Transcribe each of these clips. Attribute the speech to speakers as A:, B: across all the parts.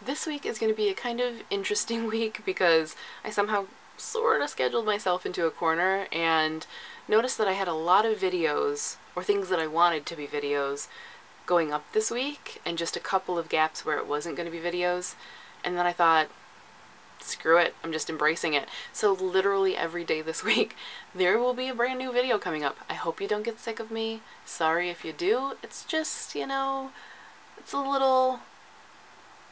A: This week is going to be a kind of interesting week because I somehow sort of scheduled myself into a corner and noticed that I had a lot of videos, or things that I wanted to be videos, going up this week, and just a couple of gaps where it wasn't going to be videos. And then I thought, screw it, I'm just embracing it. So literally every day this week, there will be a brand new video coming up. I hope you don't get sick of me. Sorry if you do. It's just, you know, it's a little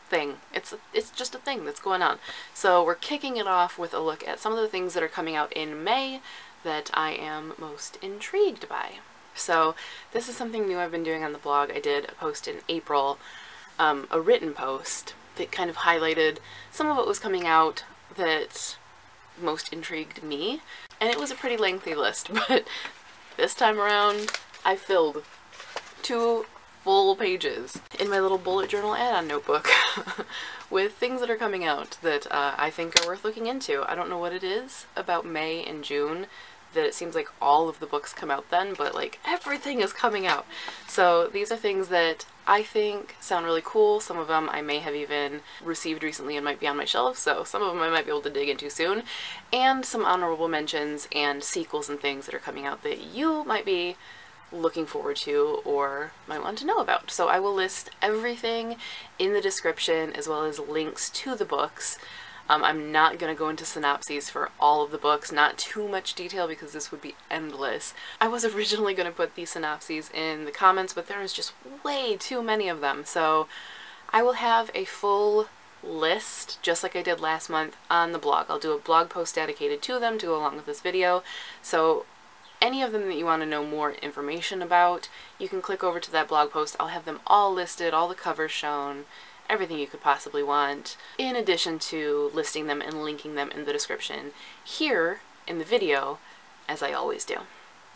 A: thing. It's just a thing that's going on. So we're kicking it off with a look at some of the things that are coming out in May that I am most intrigued by. So this is something new I've been doing on the blog. I did a post in April, a written post that kind of highlighted some of what was coming out that most intrigued me. And it was a pretty lengthy list, but this time around I filled 2 full pages in my little bullet journal add-on notebook with things that are coming out that I think are worth looking into. I don't know what it is about May and June that it seems like all of the books come out then, but like everything is coming out. So these are things that I think sound really cool. Some of them I may have even received recently and might be on my shelf, so some of them I might be able to dig into soon. And some honorable mentions and sequels and things that are coming out that you might be looking forward to or might want to know about. So I will list everything in the description as well as links to the books. I'm not going to go into synopses for all of the books, not too much detail because this would be endless. I was originally going to put these synopses in the comments, but there is just way too many of them. So I will have a full list, just like I did last month, on the blog. I'll do a blog post dedicated to them to go along with this video. So any of them that you want to know more information about, you can click over to that blog post. I'll have them all listed, all the covers shown, everything you could possibly want, in addition to listing them and linking them in the description here in the video, as I always do.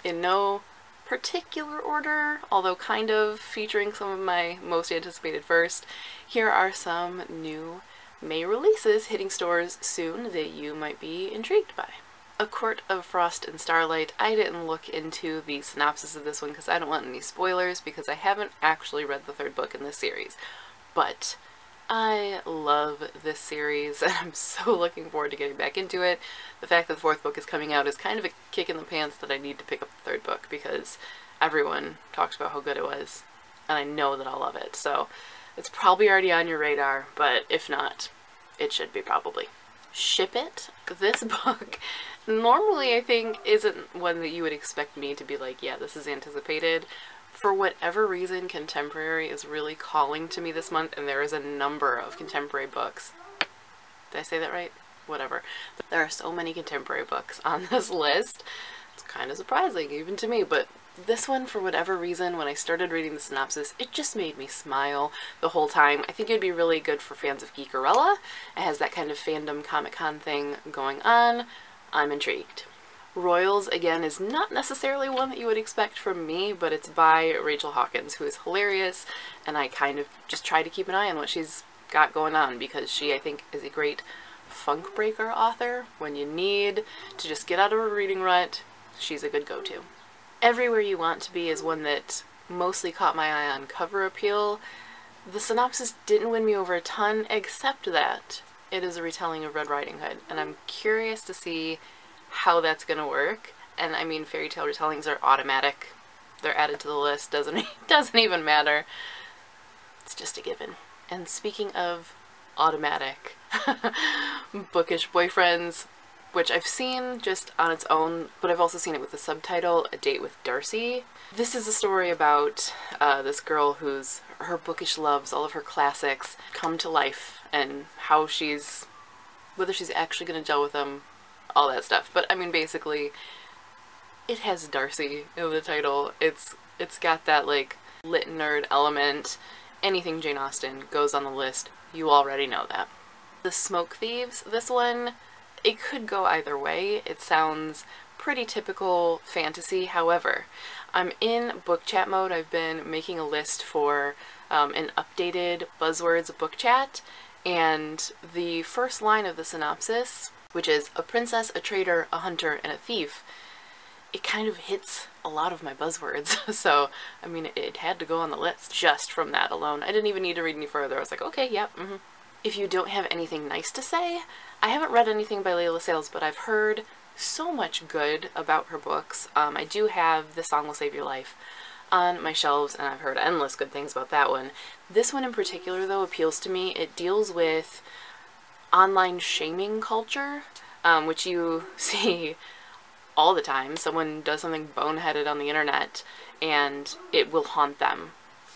A: In no particular order, although kind of featuring some of my most anticipated first, here are some new May releases hitting stores soon that you might be intrigued by. A Court of Frost and Starlight. I didn't look into the synopsis of this one because I don't want any spoilers, because I haven't actually read the 3rd book in this series. But I love this series and I'm so looking forward to getting back into it. The fact that the 4th book is coming out is kind of a kick in the pants that I need to pick up the 3rd book because everyone talks about how good it was and I know that I'll love it. So it's probably already on your radar, but if not, it should be probably. Ship It. This book normally I think isn't one that you would expect me to be like, yeah, this is anticipated. For whatever reason, contemporary is really calling to me this month, and there is a number of contemporary books. Did I say that right? Whatever. There are so many contemporary books on this list. It's kind of surprising, even to me, but this one, for whatever reason, when I started reading the synopsis, it just made me smile the whole time. I think it'd be really good for fans of Geekerella. It has that kind of fandom Comic-Con thing going on. I'm intrigued. Royals, again, is not necessarily one that you would expect from me, but it's by Rachel Hawkins, who is hilarious, and I kind of just try to keep an eye on what she's got going on because she, I think, is a great funk breaker author. When you need to just get out of a reading rut, she's a good go-to. Everywhere You Want to Be is one that mostly caught my eye on cover appeal. The synopsis didn't win me over a ton, except that it is a retelling of Red Riding Hood, and I'm curious to see how that's gonna work. And I mean, fairy tale retellings are automatic. They're added to the list, doesn't even matter. It's just a given. And speaking of automatic bookish boyfriends, which I've seen just on its own, but I've also seen it with the subtitle, A Date with Darcy. This is a story about this girl whose her bookish loves, all of her classics, come to life, and how whether she's actually gonna gel with them, all that stuff. But I mean, basically, it has Darcy in the title. It's got that like lit nerd element. Anything Jane Austen goes on the list. You already know that. The Smoke Thieves. This one, it could go either way. It sounds pretty typical fantasy. However, I'm in book chat mode. I've been making a list for an updated buzzwords book chat, and the first line of the synopsis, which is a princess, a traitor, a hunter, and a thief, it kind of hits a lot of my buzzwords. So, I mean, it had to go on the list just from that alone. I didn't even need to read any further. I was like, okay, yep, if you don't have anything nice to say, I haven't read anything by yaselves, but I've heard so much good about her books. I do have The Song Will Save Your Life on my shelves, and I've heard endless good things about that one. This one in particular, though, appeals to me. It deals with online shaming culture, which you see all the time. Someone does something boneheaded on the internet, and it will haunt them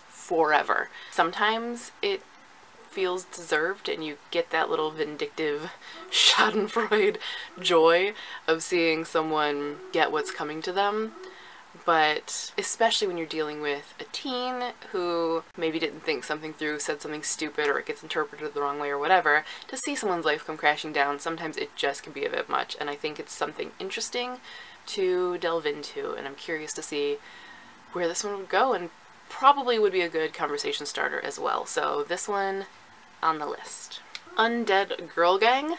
A: forever. Sometimes it feels deserved, and you get that little vindictive schadenfreude joy of seeing someone get what's coming to them. But especially when you're dealing with a teen who maybe didn't think something through, said something stupid, or it gets interpreted the wrong way or whatever, to see someone's life come crashing down, sometimes it just can be a bit much. And I think it's something interesting to delve into, and I'm curious to see where this one would go, and probably would be a good conversation starter as well. So this one on the list. Undead Girl Gang.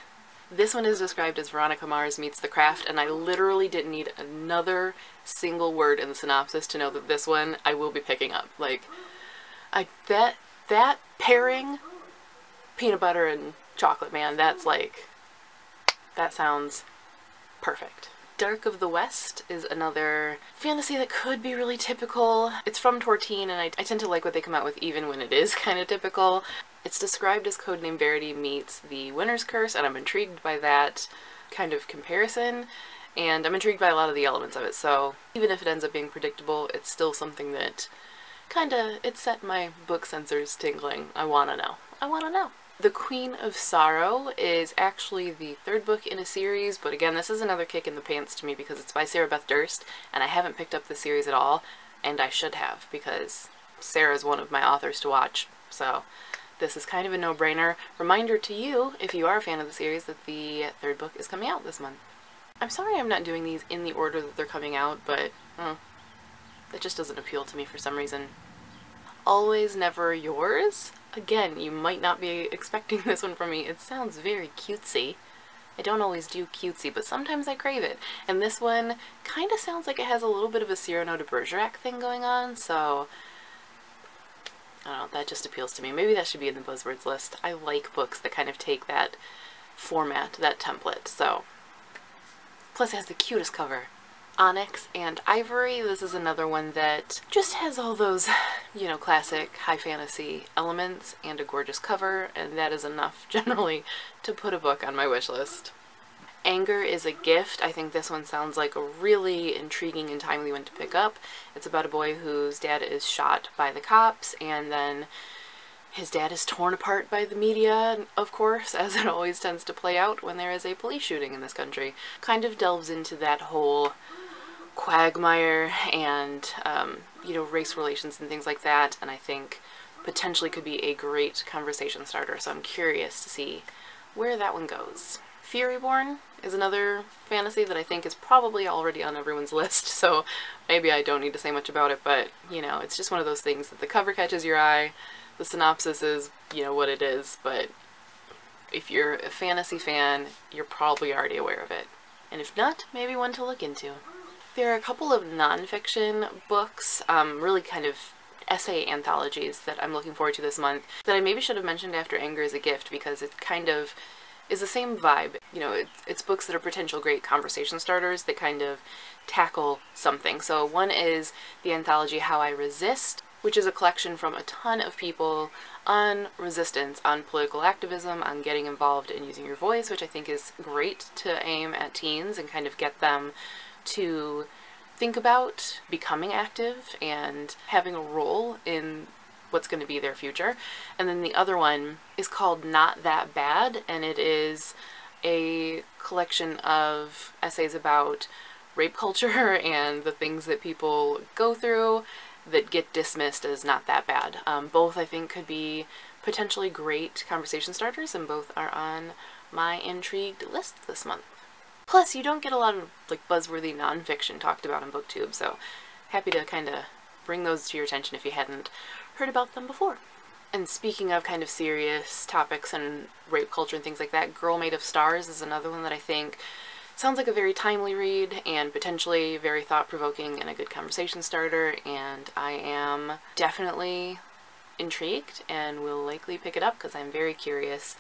A: This one is described as Veronica Mars meets The Craft, and I literally didn't need another single word in the synopsis to know that this one I will be picking up. Like, that pairing, peanut butter and chocolate, man, that's like, that sounds perfect. Dark of the West is another fantasy that could be really typical. It's from Tortine, and I tend to like what they come out with even when it is kind of typical. It's described as Codename Verity meets The Winter's Curse, and I'm intrigued by that kind of comparison, and I'm intrigued by a lot of the elements of it, so even if it ends up being predictable, it's still something that it set my book sensors tingling. I wanna know. I wanna know. The Queen of Sorrow is actually the third book in a series, but again, this is another kick in the pants to me because it's by Sarah Beth Durst, and I haven't picked up the series at all, and I should have, because Sarah's one of my authors to watch, so this is kind of a no-brainer. Reminder to you, if you are a fan of the series, that the third book is coming out this month. I'm sorry I'm not doing these in the order that they're coming out, but that just doesn't appeal to me for some reason. Always Never Yours. Again, you might not be expecting this one from me. It sounds very cutesy. I don't always do cutesy, but sometimes I crave it. And this one kind of sounds like it has a little bit of a Cyrano de Bergerac thing going on, so I don't know, that just appeals to me. Maybe that should be in the buzzwords list. I like books that kind of take that format, that template, so. Plus it has the cutest cover. Onyx and Ivory. This is another one that just has all those, you know, classic high fantasy elements and a gorgeous cover, and that is enough generally to put a book on my wish list. Anger is a Gift. I think this one sounds like a really intriguing and timely one to pick up. It's about a boy whose dad is shot by the cops, and then his dad is torn apart by the media, of course, as it always tends to play out when there is a police shooting in this country. Kind of delves into that whole quagmire and, you know, race relations and things like that, and I think potentially could be a great conversation starter, so I'm curious to see where that one goes. Furyborn is another fantasy that I think is probably already on everyone's list, so maybe I don't need to say much about it, but, you know, it's just one of those things that the cover catches your eye, the synopsis is, you know, what it is, but if you're a fantasy fan, you're probably already aware of it. And if not, maybe one to look into. There are a couple of nonfiction books, really kind of essay anthologies that I'm looking forward to this month that I maybe should have mentioned after Anger is a Gift, because it kind of is the same vibe. You know, it's books that are potential great conversation starters that kind of tackle something. So one is the anthology How I Resist, which is a collection from a ton of people on resistance, on political activism, on getting involved and using your voice, which I think is great to aim at teens and kind of get them to think about becoming active and having a role in what's going to be their future. And then the other one is called Not That Bad, and it is a collection of essays about rape culture and the things that people go through that get dismissed as not that bad. Both I think could be potentially great conversation starters, and both are on my intrigued list this month. Plus, you don't get a lot of like buzzworthy nonfiction talked about on BookTube, so happy to kind of bring those to your attention if you hadn't heard about them before. And speaking of kind of serious topics and rape culture and things like that, Girl Made of Stars is another one that I think sounds like a very timely read and potentially very thought-provoking and a good conversation starter, and I am definitely intrigued and will likely pick it up because I'm very curious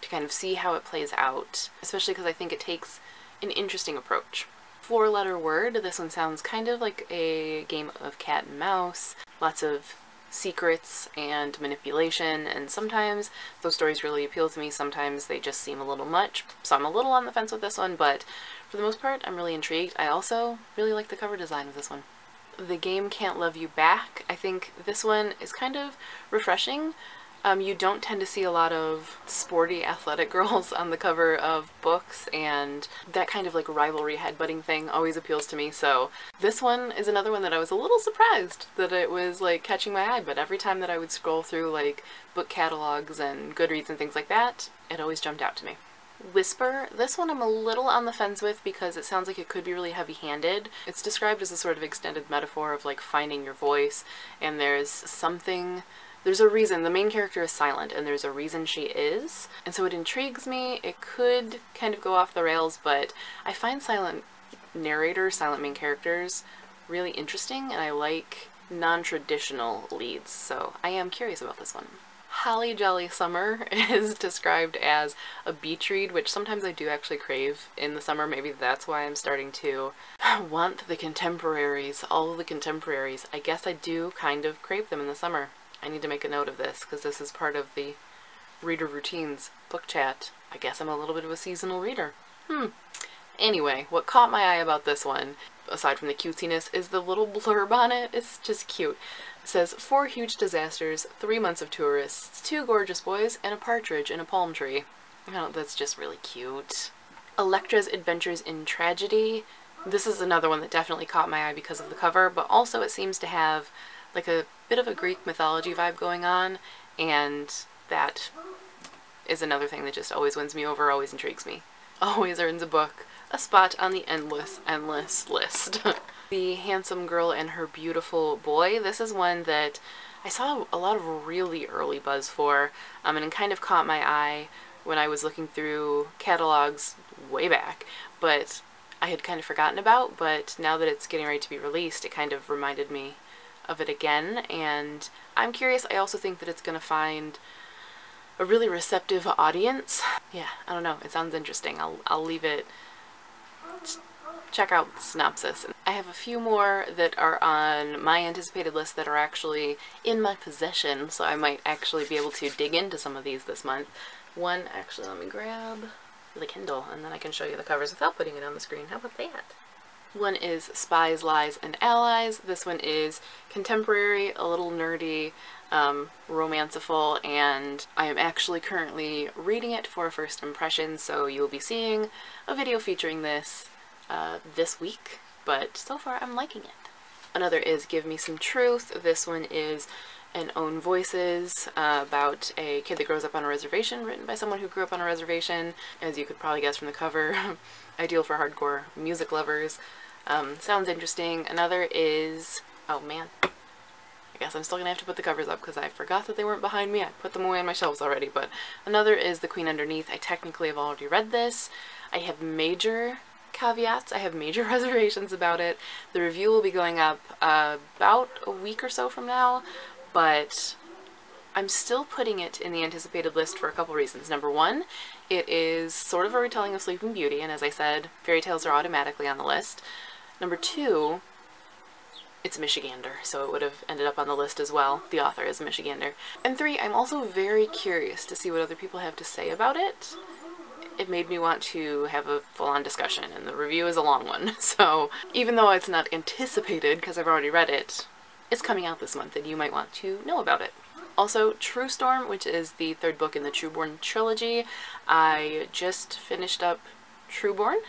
A: to kind of see how it plays out, especially because I think it takes an interesting approach. 4-letter word. This one sounds kind of like a game of cat and mouse. Lots of secrets and manipulation, and sometimes those stories really appeal to me, sometimes they just seem a little much, so I'm a little on the fence with this one, but for the most part I'm really intrigued. I also really like the cover design of this one. The Game Can't Love You Back. I think this one is kind of refreshing. You don't tend to see a lot of sporty athletic girls on the cover of books, and that kind of like rivalry headbutting thing always appeals to me, so this one is another one that I was a little surprised that it was like catching my eye, but every time that I would scroll through like book catalogs and Goodreads and things like that, it always jumped out to me. Whisper. This one I'm a little on the fence with because it sounds like it could be really heavy-handed. It's described as a sort of extended metaphor of like finding your voice, and there's a reason. The main character is silent, and there's a reason she is. And so it intrigues me. It could kind of go off the rails, but I find silent narrators, silent main characters, really interesting, and I like non-traditional leads, so I am curious about this one. Holly Jolly Summer is described as a beach read, which sometimes I do actually crave in the summer. Maybe that's why I'm starting to want the contemporaries, all of the contemporaries. I guess I do kind of crave them in the summer. I need to make a note of this because this is part of the Reader Routines book chat. I guess I'm a little bit of a seasonal reader. Anyway, what caught my eye about this one, aside from the cutesiness, is the little blurb on it. It's just cute. It says, 4 huge disasters, 3 months of tourists, 2 gorgeous boys, and a partridge in a palm tree. That's just really cute. Electra's Adventures in Tragedy. This is another one that definitely caught my eye because of the cover, but also it seems to have like a bit of a Greek mythology vibe going on, and that is another thing that just always wins me over, always intrigues me. Always earns a book a spot on the endless list. The Handsome Girl and Her Beautiful Boy. This is one that I saw a lot of really early buzz for, and it kind of caught my eye when I was looking through catalogs way back, but I had kind of forgotten about, but now that it's getting ready to be released, it kind of reminded me of it again, and I'm curious. I also think that it's going to find a really receptive audience. Yeah, I don't know. It sounds interesting. I'll leave it. Check out the synopsis. I have a few more that are on my anticipated list that are actually in my possession, so I might actually be able to dig into some of these this month. One, actually, let me grab the Kindle, and then I can show you the covers without putting it on the screen. How about that? One is Spies, Lies, and Allies. This one is contemporary, a little nerdy, romanceful, and I am actually currently reading it for a first impression, so you'll be seeing a video featuring this this week, but so far I'm liking it. Another is Give Me Some Truth. This one is an Own Voices, about a kid that grows up on a reservation, written by someone who grew up on a reservation, as you could probably guess from the cover. Ideal for hardcore music lovers. Sounds interesting. Another is, oh man, I guess I'm still gonna have to put the covers up because I forgot that they weren't behind me. I put them away on my shelves already, but another is The Queen Underneath. I technically have already read this. I have major caveats. I have major reservations about it. The review will be going up about a week or so from now, but I'm still putting it in the anticipated list for a couple reasons. Number one, it is sort of a retelling of Sleeping Beauty, and as I said, fairy tales are automatically on the list. Number two, it's a Michigander, so it would have ended up on the list as well. The author is a Michigander. And three, I'm also very curious to see what other people have to say about it. It made me want to have a full-on discussion, and the review is a long one, so even though it's not anticipated because I've already read it, it's coming out this month and you might want to know about it. Also, True Storm, which is the 3rd book in the Trueborn trilogy. I just finished up Trueborn,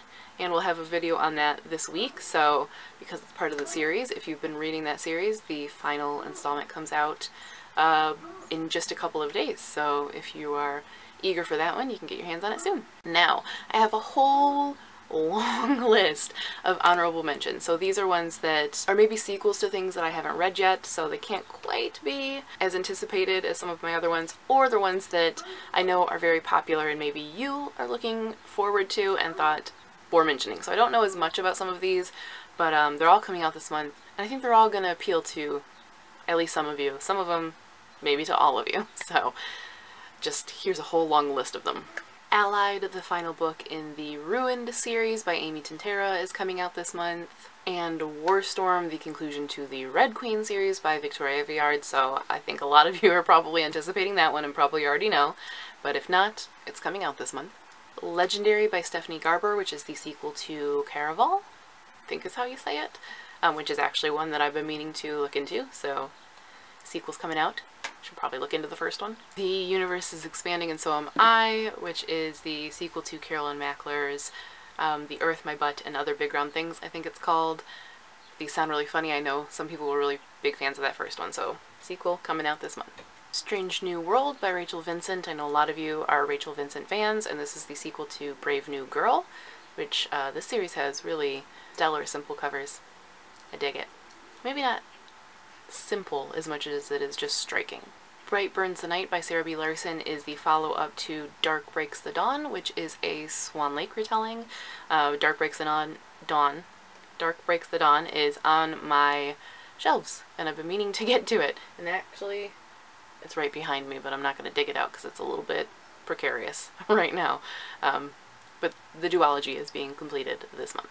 A: and we'll have a video on that this week, so because it's part of the series, if you've been reading that series, the final installment comes out in just a couple of days, so if you are eager for that one, you can get your hands on it soon. Now, I have a whole long list of honorable mentions. So these are ones that are maybe sequels to things that I haven't read yet, so they can't quite be as anticipated as some of my other ones, or the ones that I know are very popular and maybe you are looking forward to and thought bore mentioning. So I don't know as much about some of these, but they're all coming out this month, and I think they're all going to appeal to at least some of you. Some of them maybe to all of you. So just here's a whole long list of them. Allied, the final book in the Ruined series by Amy Tintera, is coming out this month. And Warstorm, the conclusion to the Red Queen series by Victoria Aveyard, so I think a lot of you are probably anticipating that one and probably already know, but if not, it's coming out this month. Legendary by Stephanie Garber, which is the sequel to Caraval, I think is how you say it, which is actually one that I've been meaning to look into, so sequel's coming out. Should probably look into the first one. The Universe is Expanding and So Am I, which is the sequel to Carolyn Mackler's The Earth, My Butt, and Other Big Round Things, I think it's called. These sound really funny. I know some people were really big fans of that first one, so sequel coming out this month. Strange New World by Rachel Vincent. I know a lot of you are Rachel Vincent fans, and this is the sequel to Brave New Girl, which this series has really stellar, simple covers. I dig it. Maybe not simple as much as it is just striking. Bright Burns the Night by Sarah B. Larson is the follow-up to Dark Breaks the Dawn, which is a Swan Lake retelling. Dark Breaks the Dawn is on my shelves, and I've been meaning to get to it. And actually, it's right behind me, but I'm not going to dig it out because it's a little bit precarious right now. But the duology is being completed this month.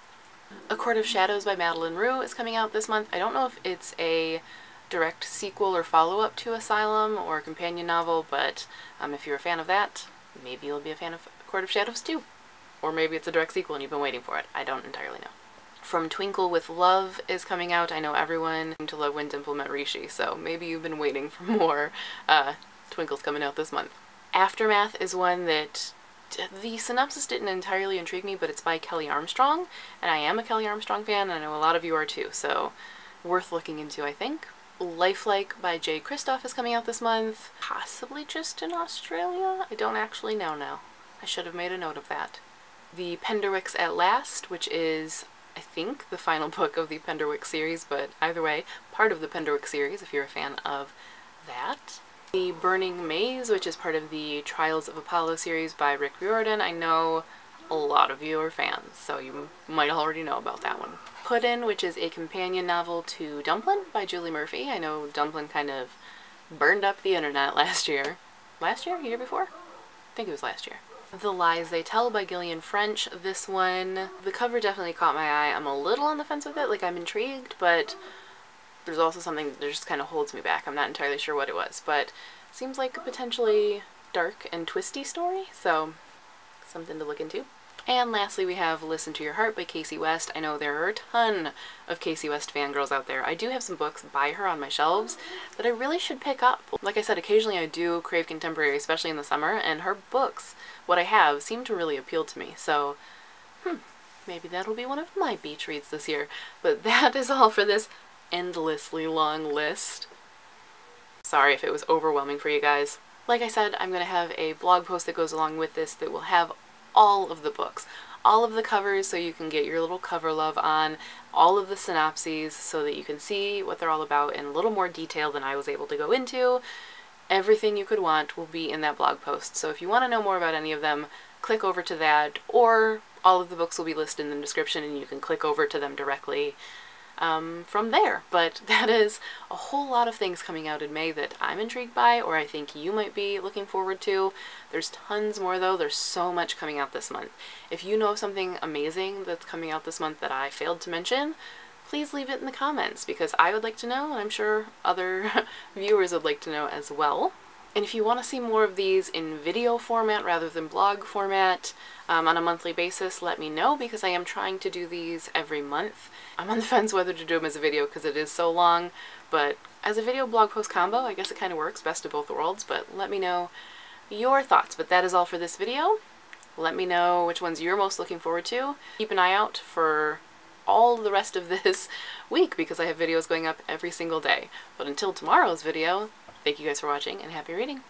A: A Court of Shadows by Madeline Rue is coming out this month. I don't know if it's a direct sequel or follow-up to Asylum or a companion novel, but if you're a fan of that, maybe you'll be a fan of Court of Shadows too. Or maybe it's a direct sequel and you've been waiting for it. I don't entirely know. From Twinkle with Love is coming out. I know everyone seemed to love When Dimple Met Rishi, so maybe you've been waiting for more. Twinkle's coming out this month. Aftermath is one that the synopsis didn't entirely intrigue me, but it's by Kelly Armstrong, and I am a Kelly Armstrong fan, and I know a lot of you are too, so worth looking into, I think. Lifelike by Jay Kristoff is coming out this month, possibly just in Australia? I don't actually know now. I should have made a note of that. The Penderwicks at Last, which is, I think, the final book of the Penderwick series, but either way, part of the Penderwick series if you're a fan of that. The Burning Maze, which is part of the Trials of Apollo series by Rick Riordan. I know a lot of you are fans, so you might already know about that one. Put In, which is a companion novel to Dumplin' by Julie Murphy. I know Dumplin' kind of burned up the internet last year. Last year? Year before? I think it was last year. The Lies They Tell by Gillian French. This one, the cover definitely caught my eye. I'm a little on the fence with it, like I'm intrigued, but there's also something that just kind of holds me back. I'm not entirely sure what it was, but it seems like a potentially dark and twisty story, so something to look into. And lastly, we have Listen to Your Heart by Casey West. I know there are a ton of Casey West fangirls out there. I do have some books by her on my shelves that I really should pick up. Like I said, occasionally I do crave contemporary, especially in the summer, and her books, what I have, seem to really appeal to me. So, maybe that'll be one of my beach reads this year. But that is all for this endlessly long list. Sorry if it was overwhelming for you guys. Like I said, I'm going to have a blog post that goes along with this that will have all of the books, all of the covers so you can get your little cover love on, all of the synopses so that you can see what they're all about in a little more detail than I was able to go into. Everything you could want will be in that blog post, so if you want to know more about any of them, click over to that, or all of the books will be listed in the description and you can click over to them directly from there. But that is a whole lot of things coming out in May that I'm intrigued by, or I think you might be looking forward to. There's tons more though. There's so much coming out this month. If you know of something amazing that's coming out this month that I failed to mention, please leave it in the comments because I would like to know, and I'm sure other viewers would like to know as well. And if you want to see more of these in video format rather than blog format on a monthly basis, let me know because I am trying to do these every month. I'm on the fence whether to do them as a video because it is so long, but as a video blog post combo, I guess it kind of works, best of both worlds, but let me know your thoughts. But that is all for this video. Let me know which ones you're most looking forward to. Keep an eye out for all the rest of this week because I have videos going up every single day. But until tomorrow's video, thank you guys for watching and happy reading!